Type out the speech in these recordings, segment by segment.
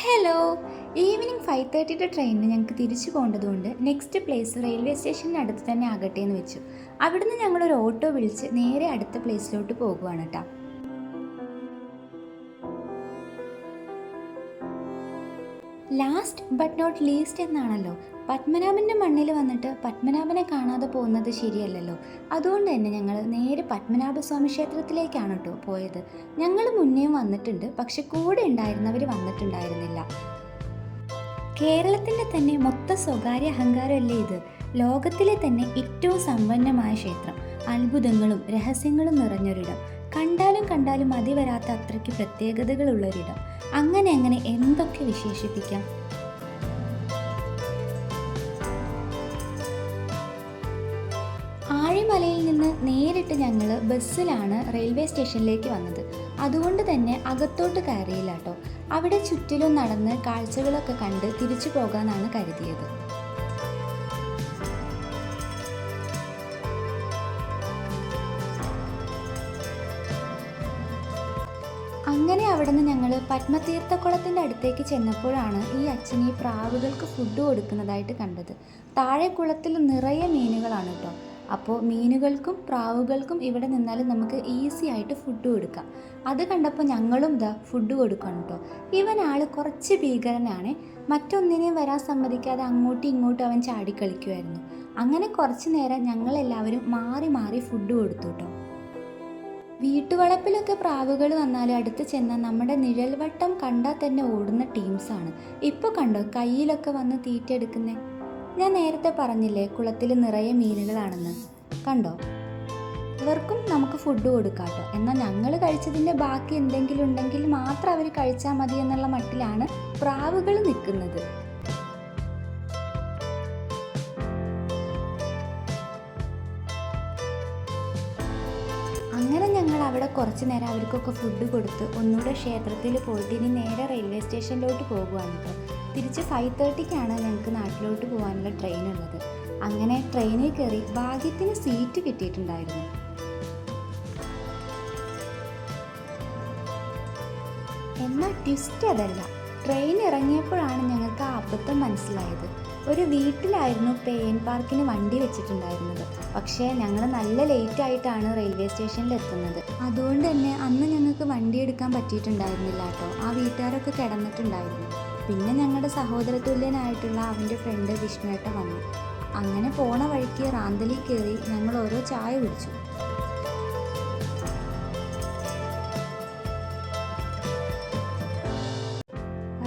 Hello. Evening 5:30 ട്രെയിനിന് ഞങ്ങൾക്ക് തിരിച്ചു പോകേണ്ടതുകൊണ്ട് നെക്സ്റ്റ് പ്ലേസ് റെയിൽവേ സ്റ്റേഷൻ്റെ അടുത്ത് തന്നെ ആകട്ടെ എന്ന് വെച്ചു. അവിടുന്ന് ഞങ്ങളൊരു ഓട്ടോ വിളിച്ച് നേരെ അടുത്ത പ്ലേസിലോട്ട് പോകുവാണ് കേട്ടോ. ലാസ്റ്റ് ബട്ട് നോട്ട് ലീസ്റ്റ് എന്നാണല്ലോ. പത്മനാഭൻ്റെ മണ്ണിൽ വന്നിട്ട് പത്മനാഭനെ കാണാതെ പോകുന്നത് ശരിയല്ലല്ലോ. അതുകൊണ്ട് തന്നെ ഞങ്ങൾ നേരെ പത്മനാഭസ്വാമി ക്ഷേത്രത്തിലേക്കാണ് കേട്ടോ പോയത്. ഞങ്ങൾ മുന്നേയും വന്നിട്ടുണ്ട്, പക്ഷെ കൂടെ ഉണ്ടായിരുന്നവർ വന്നിട്ടുണ്ടായിരുന്നില്ല. കേരളത്തിൻ്റെ തന്നെ മൊത്ത സ്വകാര്യ അഹങ്കാരമല്ലേ ഇത്. ലോകത്തിലെ തന്നെ ഏറ്റവും സമ്പന്നമായ ക്ഷേത്രം, അത്ഭുതങ്ങളും രഹസ്യങ്ങളും നിറഞ്ഞൊരിടം, കണ്ടാലും കണ്ടാലും മതി വരാത്ത അത്രയ്ക്ക് പ്രത്യേകതകളുള്ളൊരിടം. അങ്ങനെ എന്തൊക്കെ വിശേഷിപ്പിക്കാം. ആഴിമലയിൽ നിന്ന് നേരിട്ട് ഞങ്ങൾ ബസ്സിലാണ് റെയിൽവേ സ്റ്റേഷനിലേക്ക് വന്നത്. അതുകൊണ്ട് തന്നെ അകത്തോട്ട് കയറിയില്ല കേട്ടോ. അവിടെ ചുറ്റിലും നടന്ന് കാഴ്ചകളൊക്കെ കണ്ട് തിരിച്ചു പോകാനാണ് കരുതിയത്. അങ്ങനെ അവിടുന്ന് ഞങ്ങൾ പത്മതീർത്ഥക്കുളത്തിൻ്റെ അടുത്തേക്ക് ചെന്നപ്പോഴാണ് ഈ അച്ഛൻ ഈ പ്രാവുകൾക്ക് ഫുഡ് കൊടുക്കുന്നതായിട്ട് കണ്ടത്. താഴെ കുളത്തിൽ നിറയെ മീനുകളാണ് കേട്ടോ. അപ്പോൾ മീനുകൾക്കും പ്രാവുകൾക്കും ഇവിടെ നിന്നാലും നമുക്ക് ഈസി ആയിട്ട് ഫുഡ് കൊടുക്കാം. അത് കണ്ടപ്പോൾ ഞങ്ങളും ഫുഡ് കൊടുക്കണം കേട്ടോ. ഇവനാൾ കുറച്ച് ഭീകരനാണ്. മറ്റൊന്നിനെയും വരാൻ സമ്മതിക്കാതെ അങ്ങോട്ടും ഇങ്ങോട്ടും അവൻ ചാടിക്കളിക്കുമായിരുന്നു. അങ്ങനെ കുറച്ച് നേരം ഞങ്ങളെല്ലാവരും മാറി മാറി ഫുഡ് കൊടുത്തു കേട്ടോ. വീട്ടുവളപ്പിലൊക്കെ പ്രാവുകൾ വന്നാൽ അടുത്ത് ചെന്നാൽ നമ്മുടെ നിഴൽവട്ടം കണ്ടാൽ തന്നെ ഓടുന്ന ടീംസാണ്. ഇപ്പോൾ കണ്ടോ കയ്യിലൊക്കെ വന്ന് തീറ്റ എടുക്കുന്നേ. ഞാൻ നേരത്തെ പറഞ്ഞില്ലേ കുളത്തിൽ നിറയെ മീനുകളാണെന്ന്. കണ്ടോ, ഇവർക്കും നമുക്ക് ഫുഡ് കൊടുക്കാം കേട്ടോ. എന്നാൽ ഞങ്ങൾ കഴിച്ചതിൻ്റെ ബാക്കി എന്തെങ്കിലും ഉണ്ടെങ്കിൽ മാത്രം അവർ കഴിച്ചാൽ മതി എന്നുള്ള മട്ടിലാണ് പ്രാവുകൾ നിൽക്കുന്നത്. അങ്ങനെ ഞങ്ങൾ അവിടെ കുറച്ച് നേരം അവർക്കൊക്കെ ഫുഡ് കൊടുത്ത് ഒന്നുകൂടെ ക്ഷേത്രത്തിൽ പോയിട്ട് ഇനി നേരെ റെയിൽവേ സ്റ്റേഷനിലോട്ട് പോകുവാണ് കേട്ടോ. തിരിച്ച് 5:30-ക്കാണ് ഞങ്ങൾക്ക് നാട്ടിലോട്ട് പോകാനുള്ള ട്രെയിൻ ഉള്ളത്. അങ്ങനെ ട്രെയിനിൽ കയറി ഭാഗ്യത്തിന് സീറ്റ് കിട്ടിയിട്ടുണ്ടായിരുന്നു. എന്നാൽ ട്വിസ്റ്റ് അതല്ല. ട്രെയിൻ ഇറങ്ങിയപ്പോഴാണ് ഞങ്ങൾക്ക് ആ അബദ്ധം മനസ്സിലായത്. ഒരു വീട്ടിലായിരുന്നു പേൻ പാർക്കിന് വണ്ടി വെച്ചിട്ടുണ്ടായിരുന്നത്. പക്ഷേ ഞങ്ങൾ നല്ല ലേറ്റ് ആയിട്ടാണ് റെയിൽവേ സ്റ്റേഷനിൽ എത്തുന്നത്. അതുകൊണ്ട് തന്നെ അന്ന് ഞങ്ങൾക്ക് വണ്ടി എടുക്കാൻ പറ്റിയിട്ടുണ്ടായിരുന്നില്ല കേട്ടോ. ആ വീട്ടുകാരൊക്കെ കിടന്നിട്ടുണ്ടായിരുന്നു. പിന്നെ ഞങ്ങളുടെ സഹോദരതുല്യനായിട്ടുള്ള അവൻ്റെ ഫ്രണ്ട് വിഷ്ണുവേട്ട വന്നു. അങ്ങനെ പോണ വഴിക്ക് റാന്തലിൽ കയറി ഞങ്ങൾ ഓരോ ചായ കുടിച്ചു.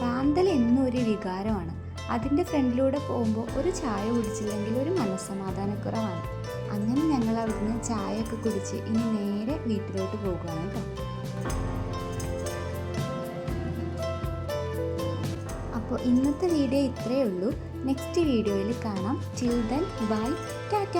റാന്തൽ എന്നും ഒരു വികാരമാണ്. അതിൻ്റെ ഫ്രണ്ടിലൂടെ പോകുമ്പോൾ ഒരു ചായ കുടിച്ചില്ലെങ്കിൽ ഒരു മനസ്സമാധാനക്കുറവാണ്. അങ്ങനെ ഞങ്ങൾ അവിടുന്ന് ചായയൊക്കെ കുടിച്ച് ഇനി നേരെ വീട്ടിലോട്ട് പോകുകയാണ് കേട്ടോ. അപ്പോൾ ഇന്നത്തെ വീഡിയോ ഇത്രയേ ഉള്ളൂ. നെക്സ്റ്റ് വീഡിയോയിൽ കാണാം. Till then bye, Tata.